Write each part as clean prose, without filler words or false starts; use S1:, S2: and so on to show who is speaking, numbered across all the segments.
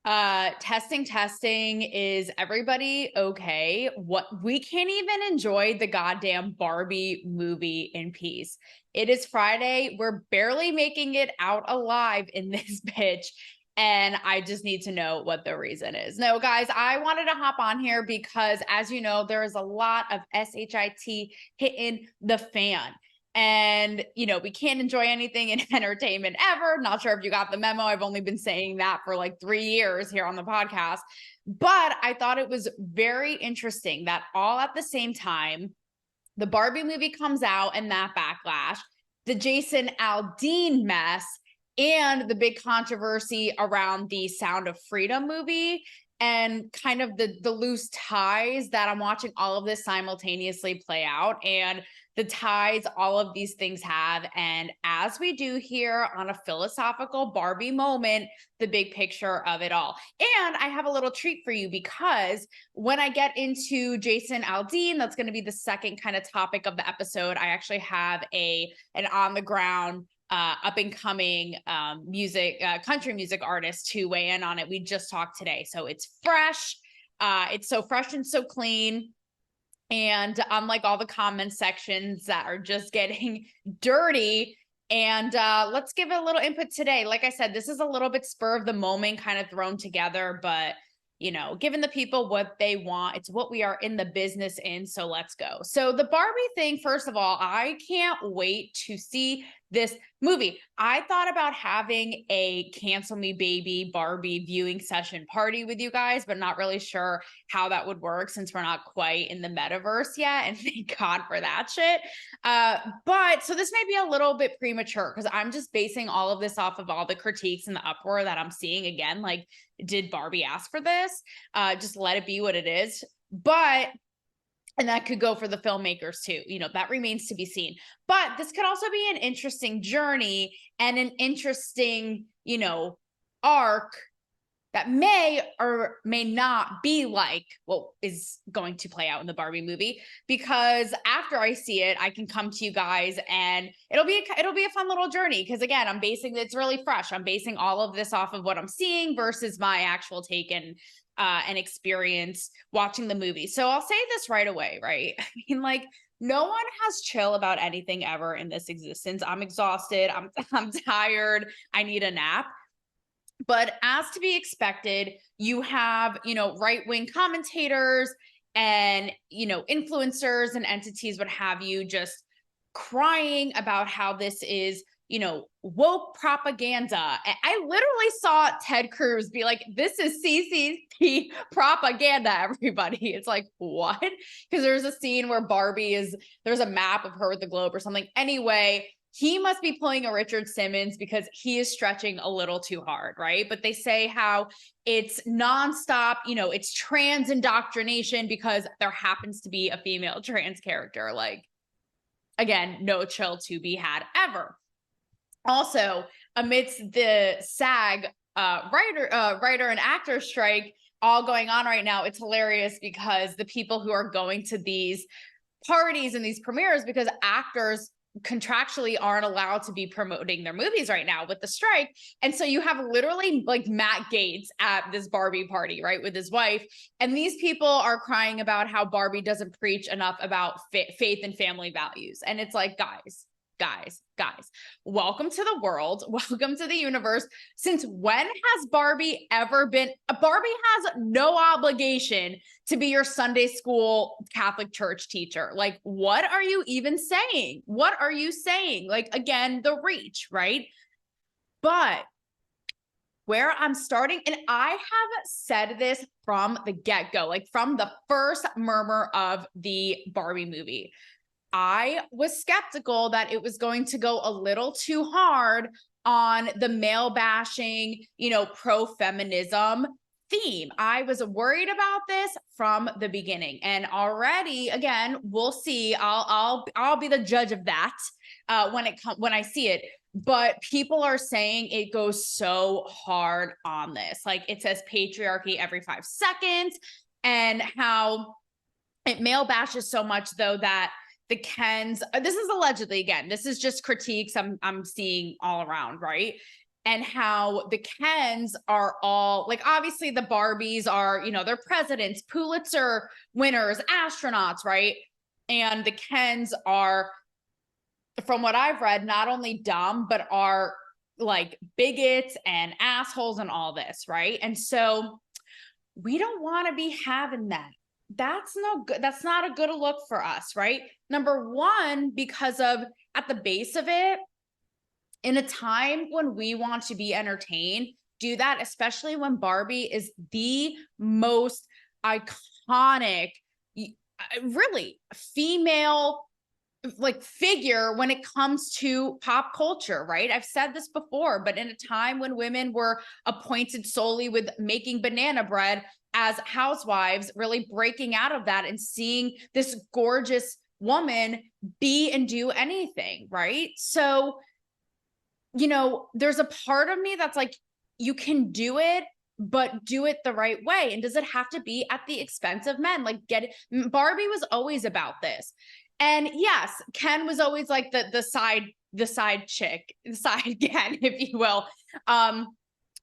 S1: Testing. Is everybody okay? What, we can't even enjoy the goddamn Barbie movie in peace. It is Friday. We're barely making it out alive in this bitch. And I just need to know what the reason is. No, guys, I wanted to hop on here because, as you know, there is a lot of SHIT hitting the fan. And, we can't enjoy anything in entertainment ever. Not sure if you got the memo. I've only been saying that for like 3 years here on the podcast. But I thought it was very interesting that all at the same time, the Barbie movie comes out and that backlash, the Jason Aldean mess, and the big controversy around the Sound of Freedom movie, and kind of the loose ties that I'm watching all of this simultaneously play out, and the ties all of these things have. And as we do here on a philosophical Barbie moment, the big picture of it all. And I have a little treat for you, because when I get into Jason Aldean, that's going to be the second kind of topic of the episode. I actually have an on the ground up and coming country music artist to weigh in on it. We just talked today, so it's fresh. It's so fresh and so clean. And unlike all the comment sections that are just getting dirty. And let's give it a little input today. Like I said, this is a little bit spur of the moment kind of thrown together, but giving the people what they want. It's what we are in the business in. So let's go. So the Barbie thing, first of all, I can't wait to see this movie. I thought about having a Cancel Me Baby Barbie viewing session party with you guys, but not really sure how that would work since we're not quite in the metaverse yet. And thank God for that shit. But so this may be a little bit premature because I'm just basing all of this off of all the critiques and the uproar that I'm seeing. Again, like, did Barbie ask for this? Just let it be what it is. And that could go for the filmmakers too. That remains to be seen. But this could also be an interesting journey and an interesting, arc that may or may not be like what is going to play out in the Barbie movie. Because after I see it, I can come to you guys and it'll be a fun little journey. Because again, it's really fresh. I'm basing all of this off of what I'm seeing versus my actual take and experience watching the movie. So I'll say this right away, right? I mean, like, no one has chill about anything ever in this existence. I'm exhausted. I'm tired. I need a nap. But as to be expected, you have, right-wing commentators and, influencers and entities, what have you, just crying about how this is, woke propaganda. I literally saw Ted Cruz be like, this is CCP propaganda, everybody. It's like, what? Because there's a scene where there's a map of her with the globe or something. Anyway, he must be pulling a Richard Simmons because he is stretching a little too hard, right? But they say how it's nonstop, it's trans indoctrination because there happens to be a female trans character. Like, again, no chill to be had ever. Also, amidst the SAG writer and actor strike all going on right now, it's hilarious because the people who are going to these parties and these premieres, because actors contractually aren't allowed to be promoting their movies right now with the strike. And so you have literally like Matt Gaetz at this Barbie party, right, with his wife. And these people are crying about how Barbie doesn't preach enough about faith and family values. And it's like, guys, welcome to the world. Welcome to the universe. Since when has Barbie ever been? Barbie has no obligation to be your Sunday school Catholic church teacher. Like, what are you even saying? What are you saying? Like, again, the reach, right? But where I'm starting, and I have said this from the get-go, like from the first murmur of the Barbie movie, I was skeptical that it was going to go a little too hard on the male bashing, pro-feminism theme. I was worried about this from the beginning. And already, again, we'll see. I'll be the judge of that when I see it. But people are saying it goes so hard on this. Like, it says patriarchy every 5 seconds, and how it male bashes so much, though, that the Kens, this is allegedly, again, this is just critiques I'm seeing all around, right? and how the Kens are all like, obviously the Barbies are, you know, they're presidents, Pulitzer winners, astronauts, right? And the Kens are, from what I've read, not only dumb, but are like bigots and assholes and all this, right? And so we don't want to be having that. That's no good. That's not a good look for us, right? Number one, because of at the base of it, in a time when we want to be entertained, do that, especially when Barbie is the most iconic, really female like figure when it comes to pop culture, right? I've said this before, but in a time when women were appointed solely with making banana bread as housewives, really breaking out of that and seeing this gorgeous woman be and do anything, right? So, you know, there's a part of me that's like, you can do it, but do it the right way. And does it have to be at the expense of men? Like, get it. Barbie was always about this. And yes, Ken was always like the side chick, the side Ken, if you will. And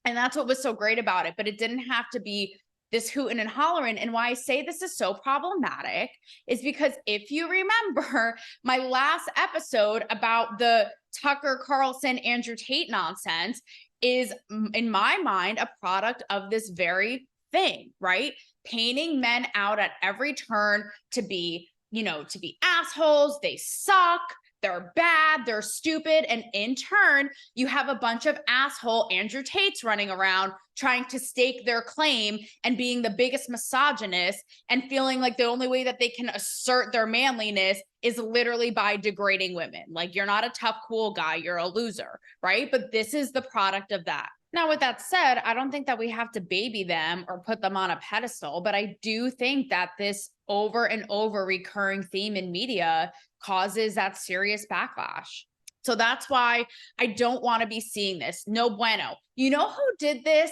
S1: that's what was so great about it. But it didn't have to be this hooting and hollering. And why I say this is so problematic is because if you remember my last episode about the Tucker Carlson, Andrew Tate nonsense is, in my mind, a product of this very thing, right? Painting men out at every turn to be, you know, to be assholes. They suck. They're bad. They're stupid. And in turn, you have a bunch of asshole Andrew Tates running around trying to stake their claim and being the biggest misogynist and feeling like the only way that they can assert their manliness is literally by degrading women. Like, you're not a tough, cool guy. You're a loser, right? But this is the product of that. Now, with that said, I don't think that we have to baby them or put them on a pedestal, but I do think that this over and over recurring theme in media causes that serious backlash. So that's why I don't want to be seeing this. No bueno. You know who did this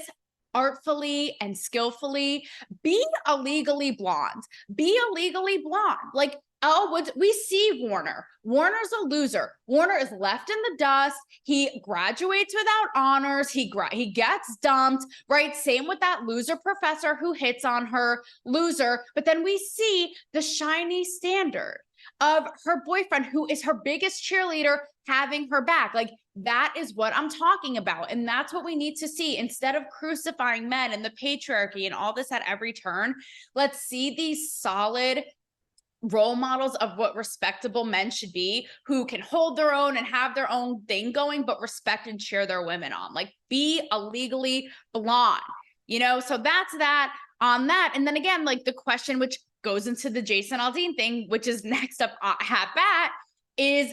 S1: artfully and skillfully? Be a Legally Blonde. Be a Legally Blonde. Like, oh, we see Warner. Warner's a loser. Warner is left in the dust. He graduates without honors. He gets dumped, right? Same with that loser professor who hits on her, loser. But then we see the shiny standard of her boyfriend, who is her biggest cheerleader, having her back. Like, that is what I'm talking about. And that's what we need to see. Instead of crucifying men and the patriarchy and all this at every turn, let's see these solid role models of what respectable men should be, who can hold their own and have their own thing going, but respect and cheer their women on. Like, be a Legally Blonde, you know? So that's that on that. And then again, like the question, which goes into the Jason Aldean thing, which is next up at bat, is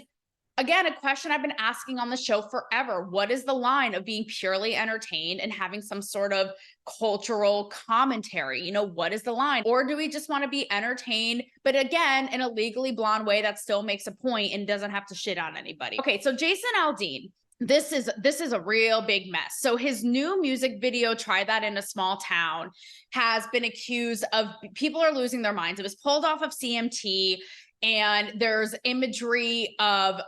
S1: again, a question I've been asking on the show forever. What is the line of being purely entertained and having some sort of cultural commentary? You know, what is the line? Or do we just want to be entertained, but again, in a Legally Blonde way that still makes a point and doesn't have to shit on anybody? Okay, so Jason Aldean, this is a real big mess. So his new music video, Try That in a Small Town, has been accused of, people are losing their minds. It was pulled off of CMT. And there's imagery of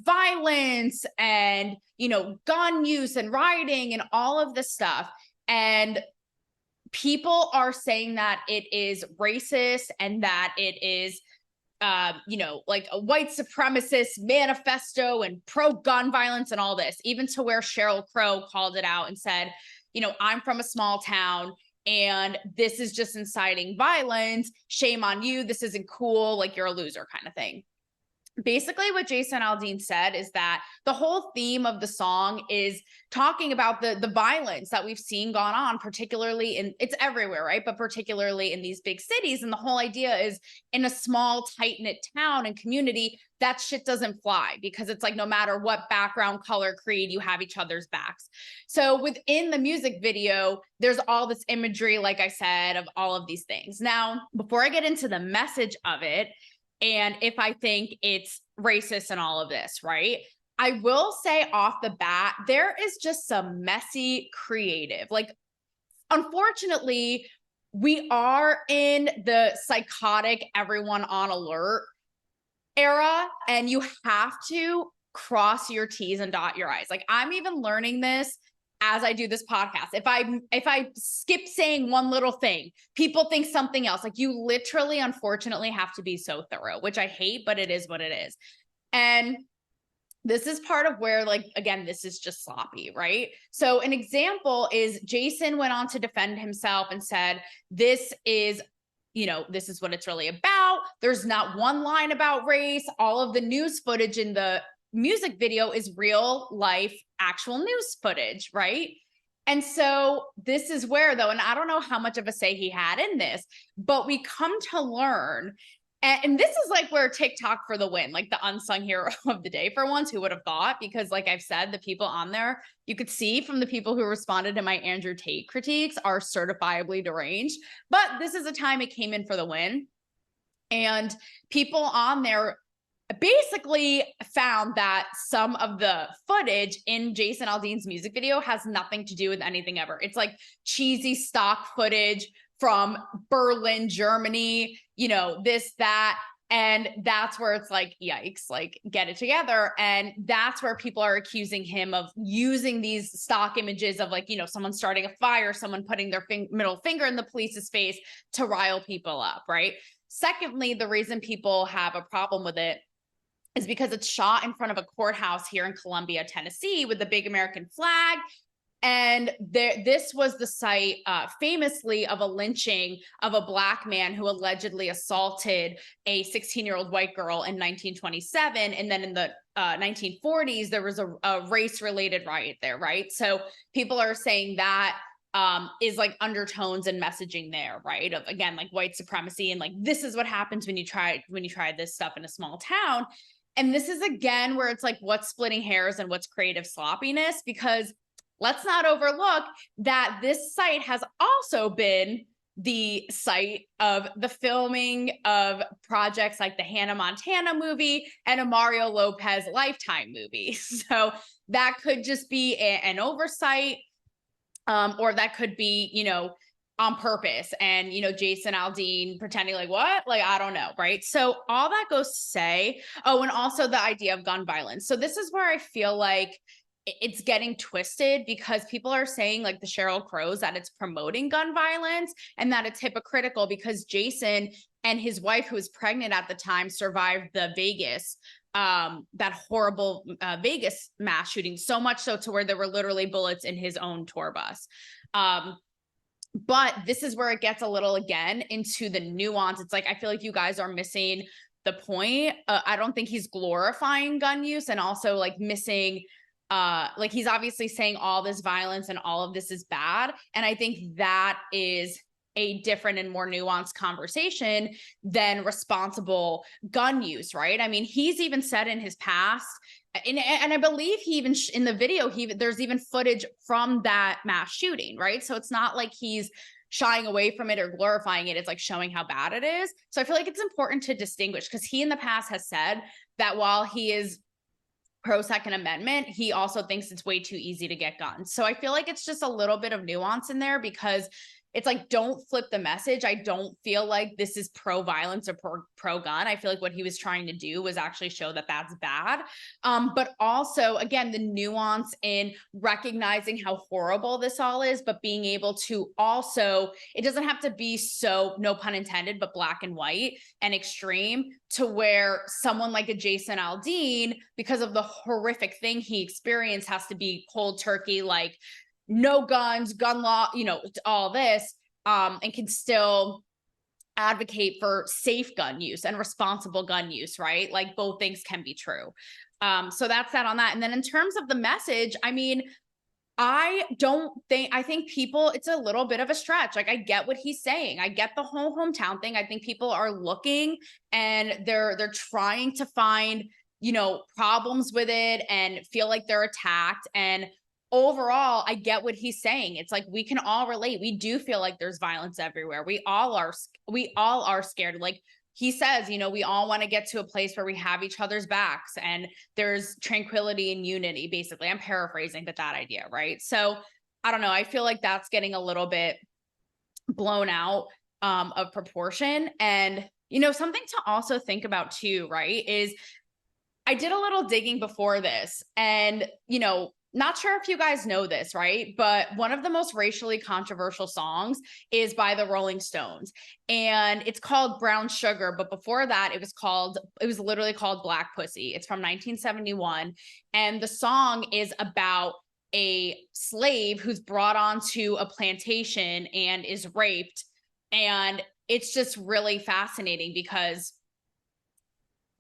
S1: violence and, you know, gun use and rioting and all of this stuff. And people are saying that it is racist and that it is, you know, like a white supremacist manifesto and pro-gun violence and all this, even to where Sheryl Crow called it out and said, you know, I'm from a small town and this is just inciting violence. Shame on you. This isn't cool. Like, you're a loser kind of thing. Basically, what Jason Aldean said is that the whole theme of the song is talking about the violence that we've seen gone on, particularly in, it's everywhere, right? But particularly in these big cities. And the whole idea is, in a small, tight-knit town and community, that shit doesn't fly, because it's like, no matter what background, color, creed, you have each other's backs. So within the music video, there's all this imagery, like I said, of all of these things. Now, before I get into the message of it, and if I think it's racist and all of this, right? I will say off the bat, there is just some messy creative. Like, unfortunately, we are in the psychotic, everyone on alert era, and you have to cross your T's and dot your I's. Like, I'm even learning this as I do this podcast. If I skip saying one little thing, people think something else. Like, you literally, unfortunately, have to be so thorough, which I hate, but it is what it is. And this is part of where, like, again, this is just sloppy, right? So an example is Jason went on to defend himself and said, this is what it's really about. There's not one line about race. All of the news footage in the music video is real life, actual news footage, right? And so this is where, though, and I don't know how much of a say he had in this, but we come to learn, and this is like where TikTok for the win, like the unsung hero of the day for once. Who would have thought? Because like I've said, the people on there, you could see from the people who responded to my Andrew Tate critiques are certifiably deranged. But this is a time it came in for the win. And people on there basically found that some of the footage in Jason Aldean's music video has nothing to do with anything ever. It's like cheesy stock footage from Berlin, Germany, this, that. And that's where it's like, yikes, like, get it together. And that's where people are accusing him of using these stock images of, like, someone starting a fire, someone putting their middle finger in the police's face to rile people up, right? Secondly, the reason people have a problem with it is because it's shot in front of a courthouse here in Columbia, Tennessee, with the big American flag. And this was the site, famously, of a lynching of a Black man who allegedly assaulted a 16-year-old white girl in 1927. And then in the 1940s, there was a race-related riot there, right? So people are saying that is like undertones and messaging there, right? Of, again, like, white supremacy and like, this is what happens when you try this stuff in a small town. And this is, again, where it's like, what's splitting hairs and what's creative sloppiness, because let's not overlook that this site has also been the site of the filming of projects like the Hannah Montana movie and a Mario Lopez Lifetime movie. So that could just be an oversight, or that could be, on purpose. And, Jason Aldean pretending like, what? Like, I don't know, right? So all that goes to say, and also the idea of gun violence. So this is where I feel like it's getting twisted, because people are saying, like the Sheryl Crows, that it's promoting gun violence and that it's hypocritical because Jason and his wife, who was pregnant at the time, survived the Vegas, that horrible Vegas mass shooting, so much so to where there were literally bullets in his own tour bus. But this is where it gets a little, again, into the nuance. It's like, I feel like you guys are missing the point. I don't think he's glorifying gun use, and also like missing, like, he's obviously saying all this violence and all of this is bad. And I think that is a different and more nuanced conversation than responsible gun use, right? I mean, he's even said in his past, and I believe he even in the video, there's even footage from that mass shooting, right? So it's not like he's shying away from it or glorifying it. It's like showing how bad it is. So I feel like it's important to distinguish, because he in the past has said that while he is pro Second Amendment, he also thinks it's way too easy to get guns. So I feel like it's just a little bit of nuance in there, because it's like, don't flip the message. I don't feel like this is pro-violence or pro-gun. I feel like what he was trying to do was actually show that that's bad. But also, again, the nuance in recognizing how horrible this all is, but being able to also, it doesn't have to be so, no pun intended, but black and white and extreme, to where someone like a Jason Aldean, because of the horrific thing he experienced, has to be cold turkey, like, no guns, gun law, all this, and can still advocate for safe gun use and responsible gun use, right? Like, both things can be true. So that's that on that. And then in terms of the message, I mean, I think people, it's a little bit of a stretch. Like, I get what he's saying. I get the whole hometown thing. I think people are looking and they're trying to find, problems with it and feel like they're attacked. And overall, I get what he's saying. It's like, we can all relate. We do feel like there's violence everywhere. We all are scared. Like he says, we all want to get to a place where we have each other's backs and there's tranquility and unity, basically. I'm paraphrasing, but that idea, right? So I don't know. I feel like that's getting a little bit blown out of proportion. And, something to also think about too, right, is I did a little digging before this, and, not sure if you guys know this, right? But one of the most racially controversial songs is by the Rolling Stones, and it's called Brown Sugar. But before that, it was literally called Black Pussy. It's from 1971. And the song is about a slave who's brought onto a plantation and is raped. And it's just really fascinating because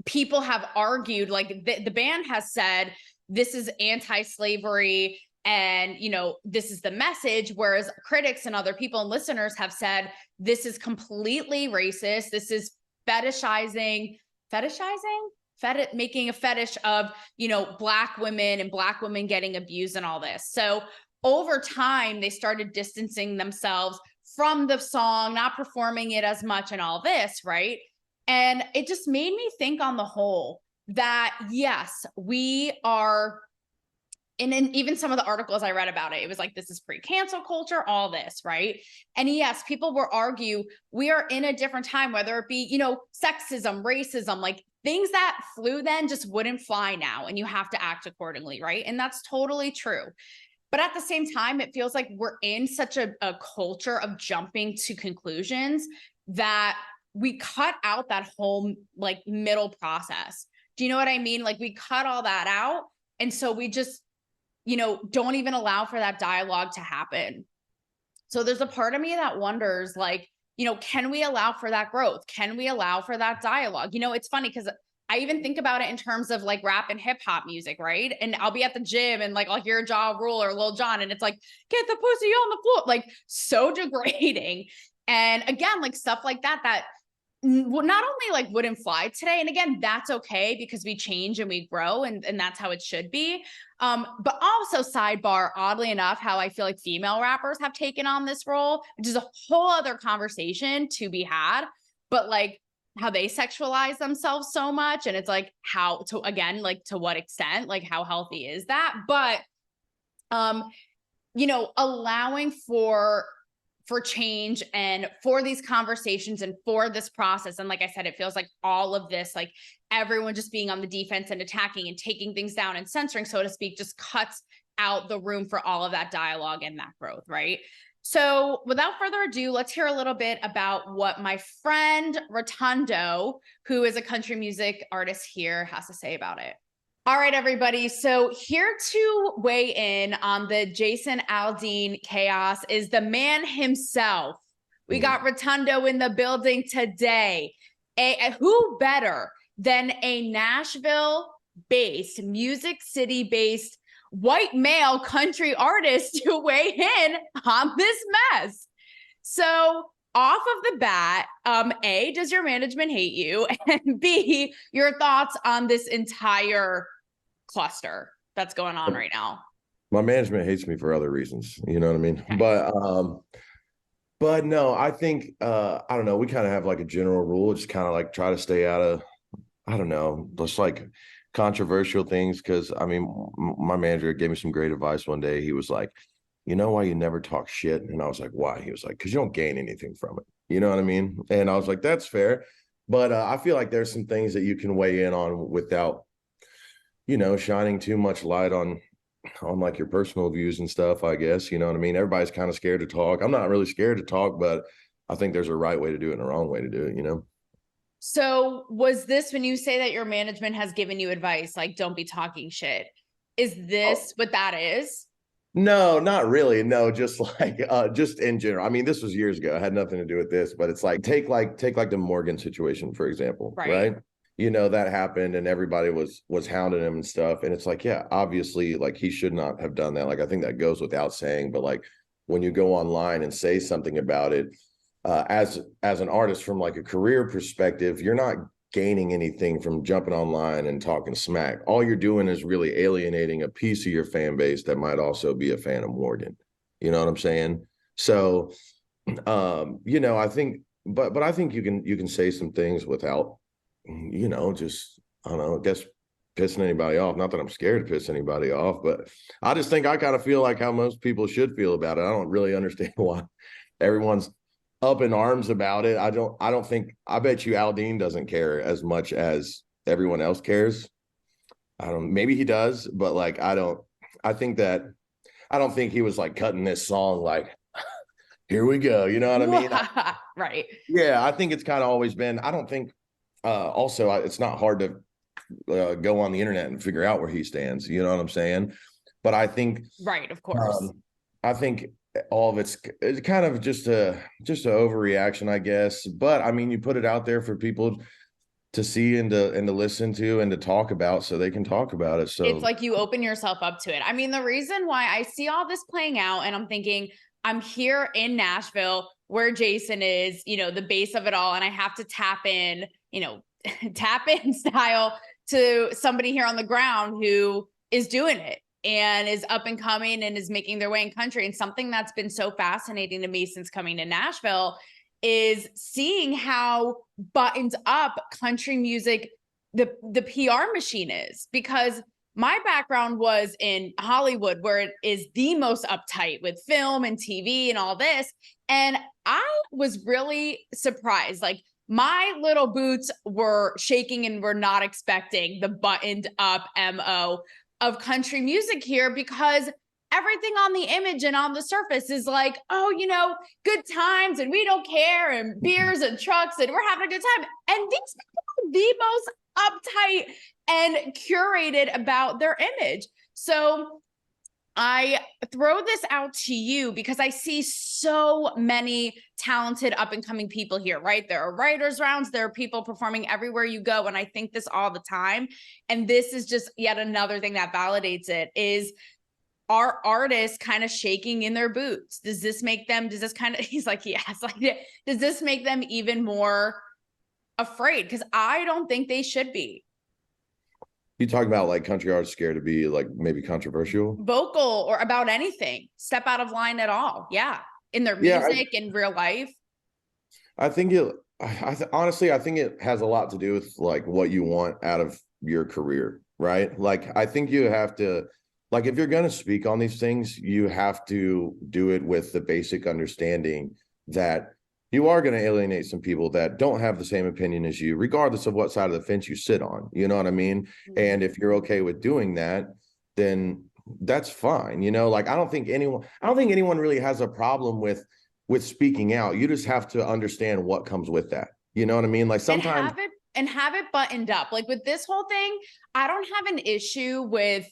S1: people have argued, like the band has said, this is anti-slavery and, this is the message. Whereas critics and other people and listeners have said, this is completely racist. This is making a fetish of, Black women and Black women getting abused and all this. So over time, they started distancing themselves from the song, not performing it as much and all this, right? And it just made me think on the whole that, yes, we are, and in even some of the articles I read about it, it was like, this is pre-cancel culture, all this, right? And yes, people will argue we are in a different time, whether it be, sexism, racism, like things that flew then just wouldn't fly now, and you have to act accordingly, right? And that's totally true. But at the same time, it feels like we're in such a culture of jumping to conclusions that we cut out that whole like middle process. Do you know what I mean? Like we cut all that out. And so we just, don't even allow for that dialogue to happen. So there's a part of me that wonders, like, can we allow for that growth? Can we allow for that dialogue? It's funny because I even think about it in terms of like rap and hip hop music, right? And I'll be at the gym and like I'll hear Ja Rule or Lil Jon and it's like, get the pussy on the floor, like so degrading. And again, like stuff like that not only like wouldn't fly today, and again, that's okay because we change and we grow, and that's how it should be. But also sidebar, oddly enough, how I feel like female rappers have taken on this role, which is a whole other conversation to be had, but like how they sexualize themselves so much. And it's like, how to, again, like to what extent, like how healthy is that? But, allowing for change and for these conversations and for this process. And like I said, it feels like all of this, like everyone just being on the defense and attacking and taking things down and censoring, so to speak, just cuts out the room for all of that dialogue and that growth, right? So without further ado, let's hear a little bit about what my friend Rotundo, who is a country music artist here, has to say about it. All right, everybody. So here to weigh in on the Jason Aldean chaos is the man himself. We got Rotundo in the building today. Who better than a Nashville-based, Music City-based, white male country artist to weigh in on this mess? So off of the bat, A, does your management hate you? And B, your thoughts on this entire cluster that's going on right now?
S2: My management hates me for other reasons, you know what I mean? Okay. But no, I think I don't know, we kind of have like a general rule, just kind of like try to stay out of, I don't know, just like controversial things. Because I mean, my manager gave me some great advice one day. He was like, you know why you never talk shit? And I was like, why? He was like, because you don't gain anything from it, you know what I mean? And I was like, that's fair. But I feel like there's some things that you can weigh in on without, shining too much light on like your personal views and stuff, I guess. You know what I mean? Everybody's kind of scared to talk. I'm not really scared to talk, but I think there's a right way to do it and a wrong way to do it,
S1: So was this, when you say that your management has given you advice, like don't be talking shit, is this what that is?
S2: No, not really. No, just like just in general. I mean, this was years ago. It had nothing to do with this, but it's like take the Morgan situation, for example, right? That happened and everybody was hounding him and stuff. And it's like, yeah, obviously, like he should not have done that. Like, I think that goes without saying, but like when you go online and say something about it, as an artist from like a career perspective, you're not gaining anything from jumping online and talking smack. All you're doing is really alienating a piece of your fan base that might also be a fan of Morgan. You know what I'm saying? So, I think, but I think you can say some things without, just, I don't know, I guess pissing anybody off. Not that I'm scared to piss anybody off, but I just think I kind of feel like how most people should feel about it. I don't really understand why everyone's up in arms about it. I bet you Aldean doesn't care as much as everyone else cares. I don't, maybe he does, but like, I think that, I don't think he was like cutting this song like, here we go. You know what I mean?
S1: Right.
S2: Yeah, I think it's kind of always been, I don't think, also, it's not hard to go on the internet and figure out where he stands. You know what I'm saying? But I think,
S1: Right, of course.
S2: I think all of it's kind of just a overreaction, I guess. But I mean, you put it out there for people to see and to listen to and to talk about, so they can talk about it. So
S1: it's like you open yourself up to it. I mean, the reason why I see all this playing out and I'm thinking, I'm here in Nashville where Jason is, you know, the base of it all, and I have to tap in, you know, tap in style to somebody here on the ground who is doing it and is up and coming and is making their way in country. And something that's been so fascinating to me since coming to Nashville is seeing how buttoned up country music, the PR machine is, because my background was in Hollywood, where it is the most uptight with film and TV and all this. And I was really surprised. Like, my little boots were shaking and were not expecting the buttoned up MO of country music here, because everything on the image and on the surface is like, oh, you know, good times and we don't care and beers and trucks and we're having a good time. And these people are the most uptight and curated about their image. So I throw this out to you because I see so many talented up and coming people here, right? There are writers' rounds, there are people performing everywhere you go. And I think this all the time. And this is just yet another thing that validates it, is are artists kind of shaking in their boots? Does this make them, does this kind of, he's like, yes, like, does this make them even more afraid? Because I don't think they should be.
S2: you talk about like country artists scared to be like maybe controversial,
S1: Vocal, or about anything, step out of line at all. Yeah. In their music, in real life.
S2: I think honestly, I think it has a lot to do with like what you want out of your career, right? Like, I think you have to, like, if you're going to speak on these things, you have to do it with the basic understanding that you are going to alienate some people that don't have the same opinion as you, regardless of what side of the fence you sit on. You know what I mean? Mm-hmm. And if you're okay with doing that, then that's fine. You know, like, I don't think anyone really has a problem with speaking out. You just have to understand what comes with that. You know what I mean? Like, sometimes
S1: and have it buttoned up. Like, with this whole thing, I don't have an issue with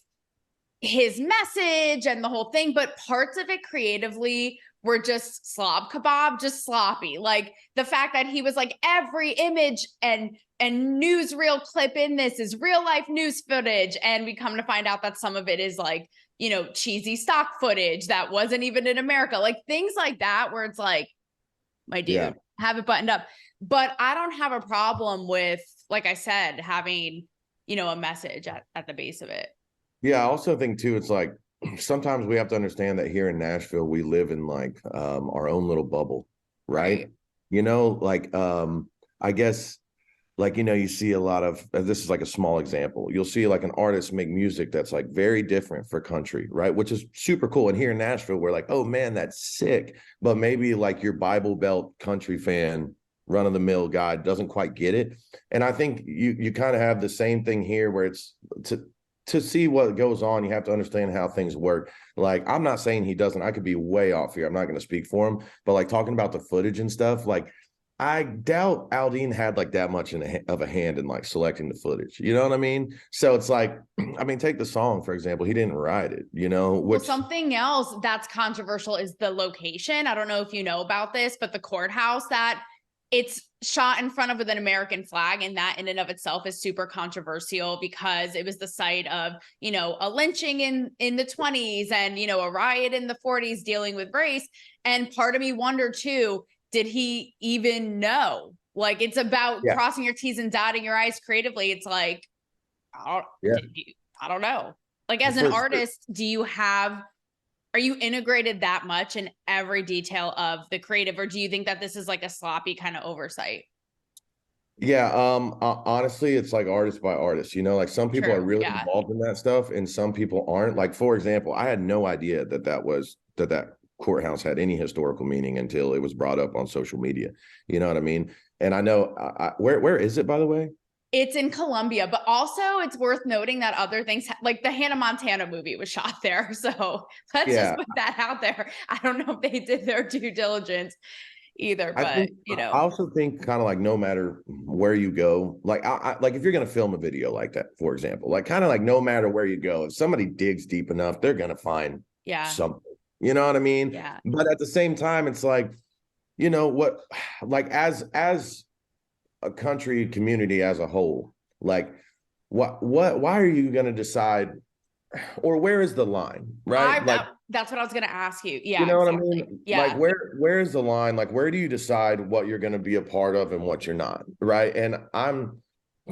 S1: his message and the whole thing, but parts of it creatively were just slob kebab, just sloppy. Like, the fact that he was like, every image and newsreel clip in this is real life news footage, and we come to find out that some of it is like, you know, cheesy stock footage that wasn't even in America, like things like that, where it's like, my dude, have it buttoned up. But I don't have a problem with, like I said, having, you know, a message at the base of it.
S2: Yeah, I also think too, it's like, sometimes we have to understand that here in Nashville, we live in like our own little bubble, right? You know, like I guess, like, you know, you see a lot of, this is like a small example, you'll see like an artist make music that's like very different for country, right? Which is super cool. And here in Nashville, we're like, oh man, that's sick. But maybe like your Bible Belt country fan, run of the mill guy doesn't quite get it. And I think you kind of have the same thing here, where it's to see what goes on, you have to understand how things work. Like, I'm not saying he doesn't, I could be way off here, I'm not going to speak for him, but like, talking about the footage and stuff, like, I doubt Aldean had like that much of a hand in like selecting the footage. You know what I mean? So it's like, I mean, take the song, for example. He didn't write it, you know?
S1: Well, something else that's controversial is the location. I don't know if you know about this, but the courthouse, that it's shot in front of with an American flag, and that in and of itself is super controversial, because it was the site of, you know, a lynching in the 1920s and, you know, a riot in the 1940s dealing with race. And part of me wondered too, did he even know? Like, it's about crossing your T's and dotting your I's creatively. It's like, I don't know. Like, as an artist, are you integrated that much in every detail of the creative, or do you think that this is like a sloppy kind of oversight?
S2: Yeah, honestly, it's like artist by artist, you know, like some people are really involved in that stuff and some people aren't. Like, for example, I had no idea that courthouse had any historical meaning until it was brought up on social media. You know what I mean? And I know, where is it, by the way?
S1: It's in Colombia, but also it's worth noting that other things, like the Hannah Montana movie was shot there. So let's just put that out there. I don't know if they did their due diligence either, but
S2: I also think kind of like no matter where you go, like like if you're going to film a video like that, for example, like kind of like no matter where you go, if somebody digs deep enough, they're going to find something, you know what I mean?
S1: Yeah.
S2: But at the same time, it's like, you know what, like as a country community as a whole, like why are you going to decide, or where is the line, right?
S1: That's what I was going to ask you. Yeah,
S2: you know
S1: exactly.
S2: what I mean?
S1: Yeah.
S2: Like where is the line? Like where do you decide what you're going to be a part of and what you're not, right? And I'm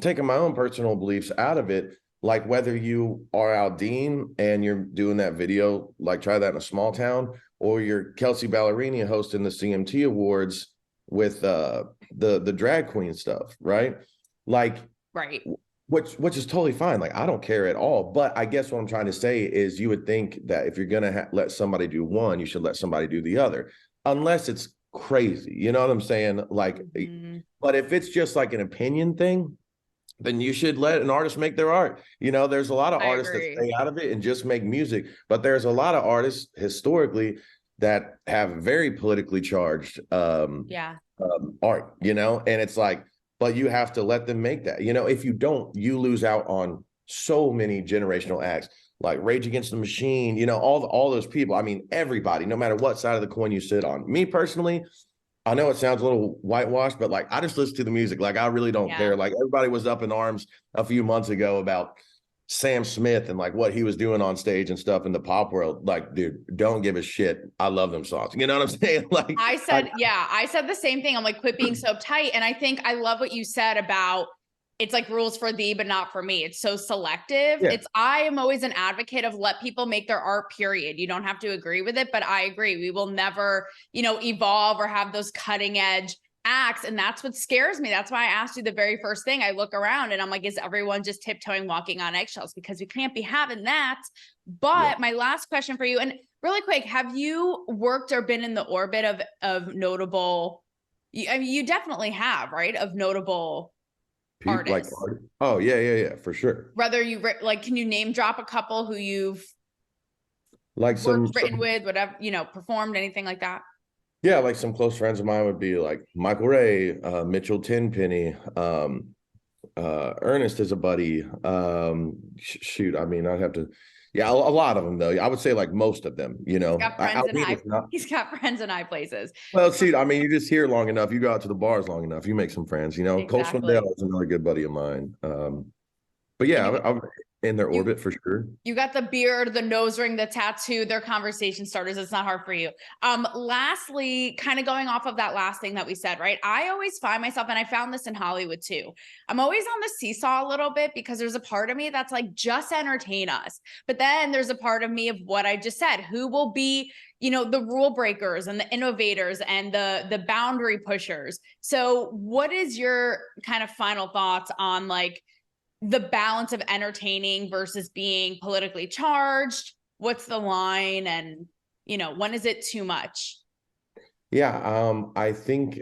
S2: taking my own personal beliefs out of it. Like whether you are Aldean and you're doing that video, like try that in a small town, or you're Kelsey Ballerini hosting the CMT Awards with the drag queen stuff, right? Like,
S1: right.
S2: Which is totally fine. Like, I don't care at all. But I guess what I'm trying to say is you would think that if you're going to let somebody do one, you should let somebody do the other, unless it's crazy. You know what I'm saying? Like, but if it's just like an opinion thing, then you should let an artist make their art. You know, there's a lot of artists that stay out of it and just make music. But there's a lot of artists historically that have very politically charged art, you know, and it's like, but you have to let them make that. You know, if you don't, you lose out on so many generational acts like Rage Against the Machine, you know, all those people. I mean, everybody, no matter what side of the coin you sit on. Me personally, I know it sounds a little whitewashed, but like I just listen to the music. Like I really don't care. Like everybody was up in arms a few months ago about Sam Smith and like what he was doing on stage and stuff in the pop world. Like, dude, don't give a shit. I love them songs. You know what I'm saying? Like
S1: I said the same thing. I'm like, quit being so tight. And I think I love what you said about it's like rules for thee, but not for me. It's so selective. Yeah. I am always an advocate of let people make their art, period. You don't have to agree with it, but I agree. We will never, you know, evolve or have those cutting edge acts. And that's what scares me. That's why I asked you the very first thing. I look around and I'm like, is everyone just tiptoeing, walking on eggshells? Because we can't be having that. But my last question for you, and really quick, have you worked or been in the orbit of notable, I mean, you definitely have, right? Of notable artists.
S2: Like oh yeah, for sure.
S1: Whether you like, can you name drop a couple who you've
S2: like
S1: written with, whatever, you know, performed, anything like that?
S2: Yeah, like some close friends of mine would be like Michael Ray, Mitchell Tenpenny, Ernest is a buddy. Shoot, I mean, I'd have to, a lot of them though. I would say like most of them, you know.
S1: He's got friends in high places.
S2: Well, see, I mean, you just hear long enough, you go out to the bars long enough, you make some friends, you know.
S1: Exactly.
S2: Coach Swindell is another good buddy of mine. But yeah, I'm in their orbit for sure.
S1: You got the beard, the nose ring, the tattoo, they're conversation starters. It's not hard for you. Lastly, kind of going off of that last thing that we said, right? I always find myself, and I found this in Hollywood too, I'm always on the seesaw a little bit because there's a part of me that's like, just entertain us. But then there's a part of me of what I just said, who will be, you know, the rule breakers and the innovators and the boundary pushers. So what is your kind of final thoughts on like the balance of entertaining versus being politically charged? What's the line? And, you know, when is it too much?
S2: Yeah, I think,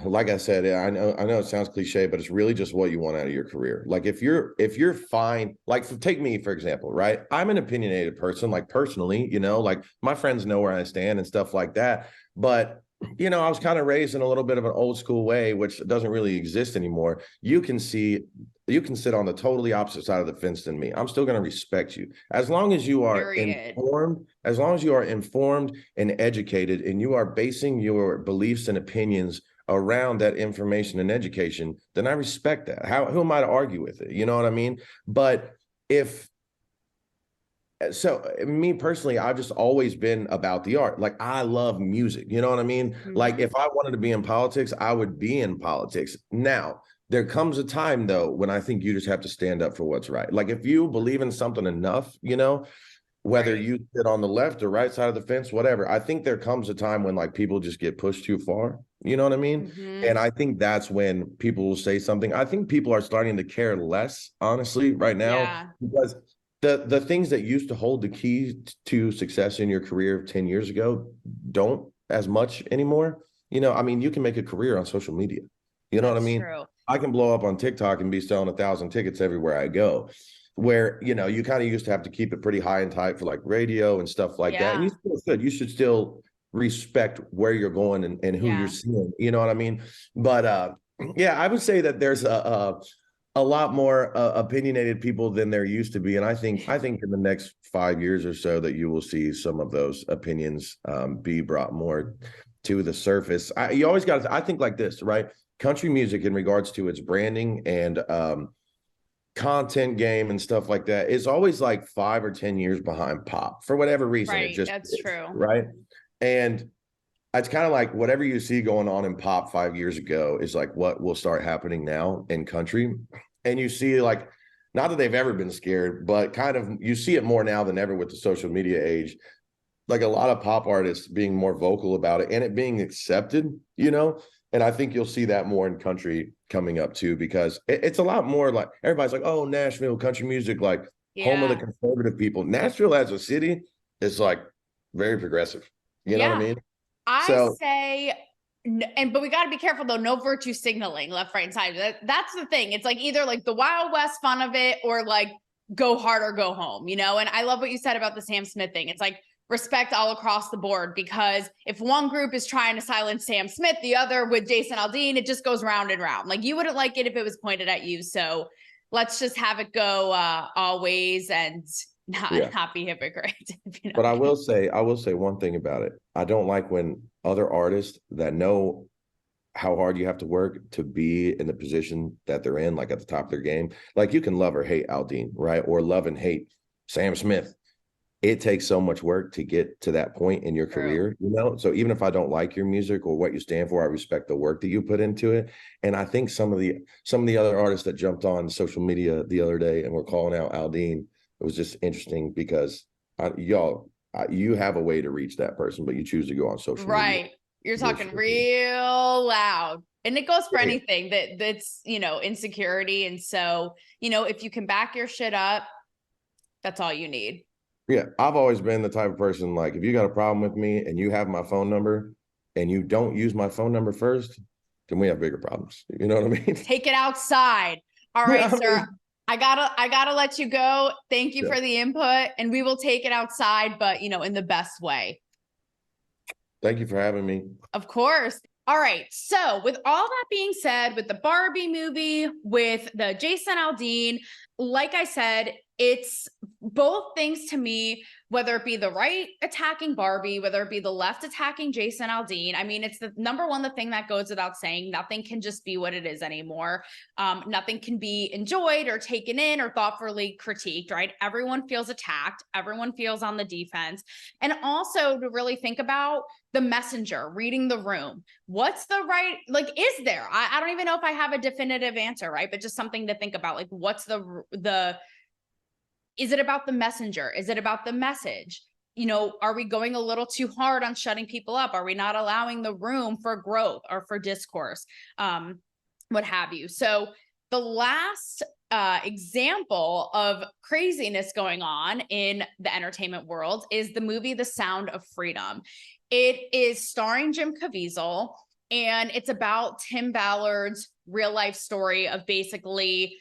S2: like I said, I know it sounds cliche, but it's really just what you want out of your career. Like if you're fine, like take me, for example, right? I'm an opinionated person, like personally, you know, like my friends know where I stand and stuff like that. But you know, I was kind of raised in a little bit of an old school way, which doesn't really exist anymore. You can sit on the totally opposite side of the fence than me. I'm still going to respect you. As long as you are informed, and educated, and you are basing your beliefs and opinions around that information and education, then I respect that. Who am I to argue with it? You know what I mean? But so me personally, I've just always been about the art. Like I love music, you know what I mean? Mm-hmm. Like if I wanted to be in politics, I would be in politics. Now, there comes a time though, when I think you just have to stand up for what's right. Like if you believe in something enough, you know, whether you sit on the left or right side of the fence, whatever, I think there comes a time when like people just get pushed too far. You know what I mean? Mm-hmm. And I think that's when people will say something. I think people are starting to care less, honestly, right now, because the things that used to hold the key to success in your career 10 years ago don't as much anymore. You know, I mean, you can make a career on social media. You know what I mean?
S1: True.
S2: I can blow up on TikTok and be selling 1,000 tickets everywhere I go. Where, you know, you kind of used to have to keep it pretty high and tight for like radio and stuff like that. And you still should. You should still respect where you're going and who you're seeing. You know what I mean? But yeah, I would say that there's a lot more opinionated people than there used to be, and I think in the next 5 years or so that you will see some of those opinions be brought more to the surface. You always got to, I think like this, right? Country music in regards to its branding and content game and stuff like that is always like 5 or 10 years behind pop for whatever reason.
S1: Right,
S2: it just
S1: that's
S2: is,
S1: true.
S2: right? And it's kind of like whatever you see going on in pop 5 years ago is like what will start happening now in country. And you see, like, not that they've ever been scared, but kind of you see it more now than ever with the social media age. Like a lot of pop artists being more vocal about it and it being accepted, you know. And I think you'll see that more in country coming up too, because it's a lot more like everybody's like, oh, Nashville, country music, like home of the conservative people. Nashville as a city is like very progressive. You know what I mean?
S1: I say, but we got to be careful though. No virtue signaling left, right, and side. That's the thing. It's like either like the Wild West fun of it or like go hard or go home, you know? And I love what you said about the Sam Smith thing. It's like respect all across the board, because if one group is trying to silence Sam Smith, the other with Jason Aldean, it just goes round and round. Like you wouldn't like it if it was pointed at you. So let's just have it go always and not be hypocrites.
S2: But I will say one thing about it. I don't like when other artists that know how hard you have to work to be in the position that they're in, like at the top of their game. Like you can love or hate Aldean, right? Or love and hate Sam Smith. It takes so much work to get to that point in your career, you know? So even if I don't like your music or what you stand for, I respect the work that you put into it. And I think some of the other artists that jumped on social media the other day and were calling out Aldean, it was just interesting because you have a way to reach that person, but you choose to go on social media.
S1: Right. You're talking real loud. And it goes for anything that's, you know, insecurity. And so, you know, if you can back your shit up, that's all you need.
S2: Yeah, I've always been the type of person, like, if you got a problem with me and you have my phone number and you don't use my phone number first, then we have bigger problems. You know what I mean?
S1: Take it outside. All right, sir. I gotta let you go. Thank you for the input, and we will take it outside, but, you know, in the best way.
S2: Thank you for having me.
S1: Of course. All right. So with all that being said, with the Barbie movie, with the Jason Aldean, like I said, it's both things to me, whether it be the right attacking Barbie, whether it be the left attacking Jason Aldean. I mean, it's the number one, the thing that goes without saying, nothing can just be what it is anymore. Nothing can be enjoyed or taken in or thoughtfully critiqued, right? Everyone feels attacked. Everyone feels on the defense. And also to really think about the messenger, reading the room. What's the right, like, is there? I don't even know if I have a definitive answer, right? But just something to think about, like, what's is it about the messenger? Is it about the message? You know, are we going a little too hard on shutting people up? Are we not allowing the room for growth or for discourse? What have you? So the last example of craziness going on in the entertainment world is the movie The Sound of Freedom. It is starring Jim Caviezel, and it's about Tim Ballard's real life story of basically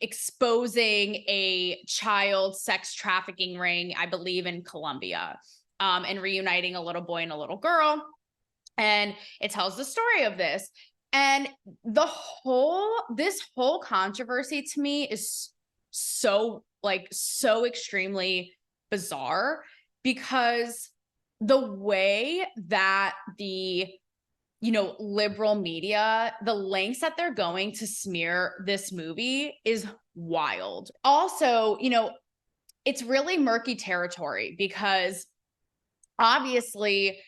S1: exposing a child sex trafficking ring, I believe in Colombia, and reuniting a little boy and a little girl. And it tells the story of this. And this whole controversy to me is so extremely bizarre, because the way that the liberal media, the lengths that they're going to smear this movie is wild. Also, it's really murky territory, because obviously,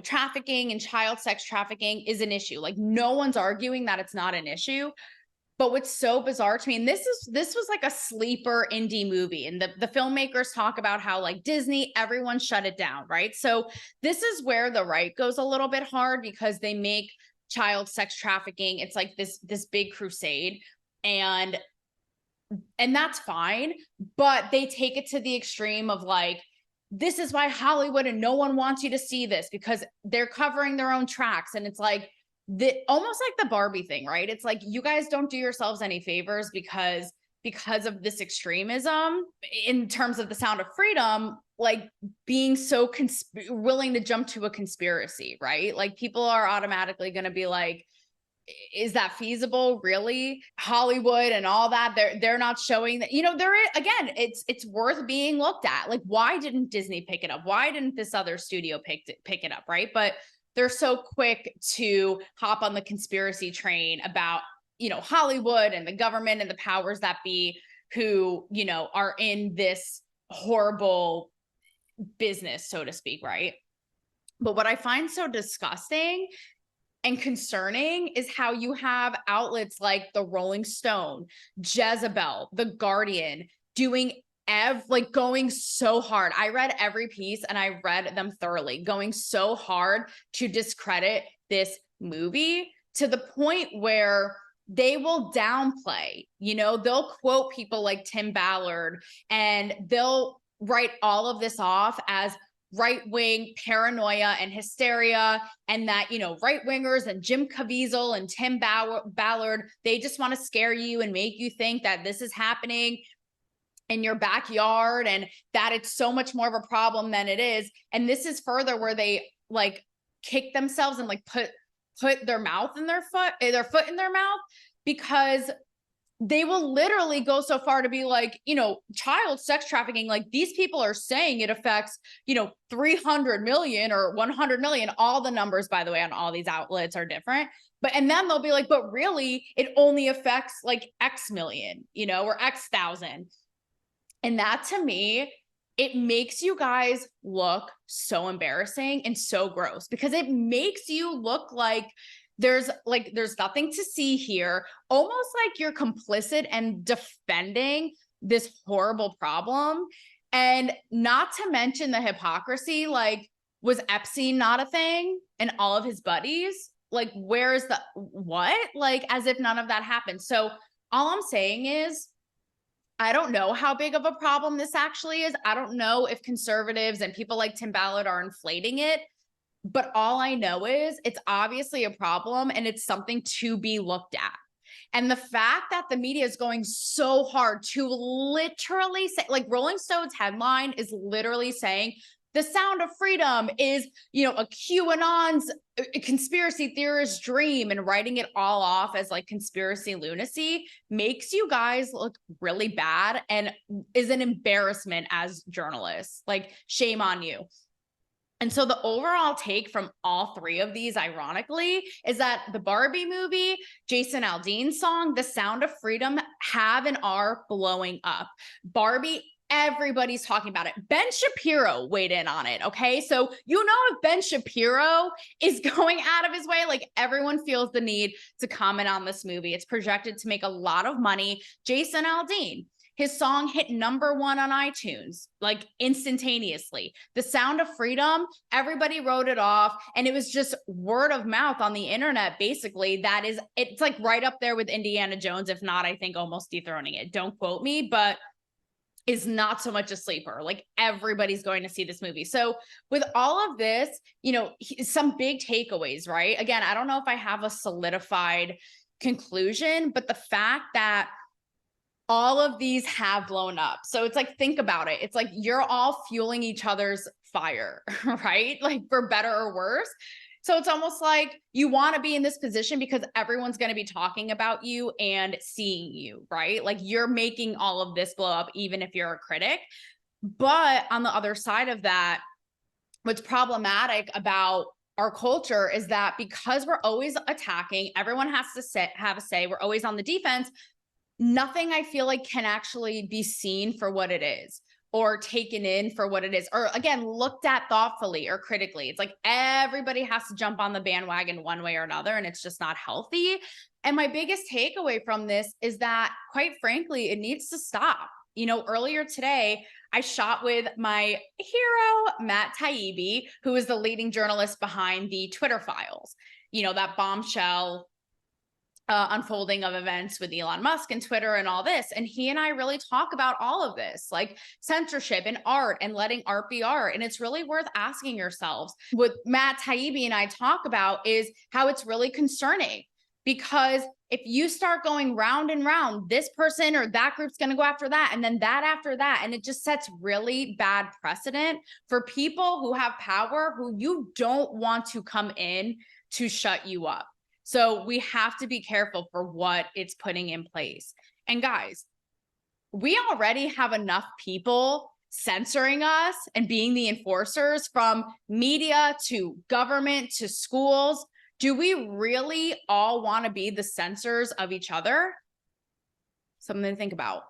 S1: trafficking and child sex trafficking is an issue. Like, no one's arguing that it's not an issue. But what's so bizarre to me, and this was like a sleeper indie movie, and the filmmakers talk about how, like, Disney, everyone shut it down, right? So this is where the right goes a little bit hard, because they make child sex trafficking, it's like this big crusade, and that's fine, but they take it to the extreme of, like, this is why Hollywood and no one wants you to see this, because they're covering their own tracks. And it's like, almost like the Barbie thing, right? It's like, you guys don't do yourselves any favors because of this extremism in terms of the Sound of Freedom, like being so willing to jump to a conspiracy, right? Like people are automatically going to be like, is that feasible? Really? Hollywood and all that, they're not showing that, there is, again, it's worth being looked at. Like, why didn't Disney pick it up? Why didn't this other studio pick it up, right? But they're so quick to hop on the conspiracy train about, Hollywood and the government and the powers that be who, are in this horrible business, so to speak, right? But what I find so disgusting and concerning is how you have outlets like the Rolling Stone, Jezebel, The Guardian doing going so hard. I read every piece and I read them thoroughly, going so hard to discredit this movie to the point where they will downplay, they'll quote people like Tim Ballard and they'll write all of this off as right-wing paranoia and hysteria, and that, right-wingers and Jim Caviezel and Tim Ballard, they just want to scare you and make you think that this is happening in your backyard and that it's so much more of a problem than it is. And this is further where they like kick themselves and like put their foot in their mouth, because they will literally go so far to be like, child sex trafficking, like these people are saying it affects, 300 million or 100 million. All the numbers, by the way, on all these outlets are different. And then they'll be like, but really it only affects like X million, or X thousand. And that, to me, it makes you guys look so embarrassing and so gross, because it makes you look like there's nothing to see here, almost like you're complicit and defending this horrible problem. And not to mention the hypocrisy, like, was Epstein not a thing and all of his buddies? Like, where is the what? Like, as if none of that happened. So all I'm saying is, I don't know how big of a problem this actually is. I don't know if conservatives and people like Tim Ballard are inflating it. But all I know is it's obviously a problem and it's something to be looked at. And the fact that the media is going so hard to literally say, like Rolling Stone's headline is literally saying, the Sound of Freedom is, a QAnon's conspiracy theorist dream, and writing it all off as like conspiracy lunacy, makes you guys look really bad and is an embarrassment as journalists. Like, shame on you. And so the overall take from all three of these, ironically, is that the Barbie movie, Jason Aldean's song, The Sound of Freedom, have and are blowing up. Barbie, everybody's talking about it. Ben Shapiro weighed in on it, okay? So if Ben Shapiro is going out of his way, like everyone feels the need to comment on this movie. It's projected to make a lot of money. Jason Aldean, his song hit #1 on iTunes, like instantaneously. The Sound of Freedom, everybody wrote it off. And it was just word of mouth on the internet, basically. It's like right up there with Indiana Jones, if not, I think almost dethroning it. Don't quote me, but is not so much a sleeper. Like, everybody's going to see this movie. So with all of this, some big takeaways, right? Again, I don't know if I have a solidified conclusion, but the fact that all of these have blown up. So it's like, think about it. It's like you're all fueling each other's fire, right? Like, for better or worse. So it's almost like you want to be in this position because everyone's going to be talking about you and seeing you, right? Like, you're making all of this blow up, even if you're a critic. But on the other side of that, what's problematic about our culture is that because we're always attacking, everyone has to have a say, we're always on the defense. Nothing, I feel like, can actually be seen for what it is, or taken in for what it is, or again, looked at thoughtfully or critically. It's like everybody has to jump on the bandwagon one way or another, and it's just not healthy. And my biggest takeaway from this is that, quite frankly, it needs to stop. Earlier today, I shot with my hero, Matt Taibbi, who is the leading journalist behind the Twitter files, that bombshell unfolding of events with Elon Musk and Twitter and all this. And he and I really talk about all of this, like censorship and art and letting art be art. And it's really worth asking yourselves. What Matt Taibbi and I talk about is how it's really concerning, because if you start going round and round, this person or that group's going to go after that, and then that after that, and it just sets really bad precedent for people who have power, who you don't want to come in to shut you up. So we have to be careful for what it's putting in place. And guys, we already have enough people censoring us and being the enforcers, from media to government to schools. Do we really all want to be the censors of each other? Something to think about.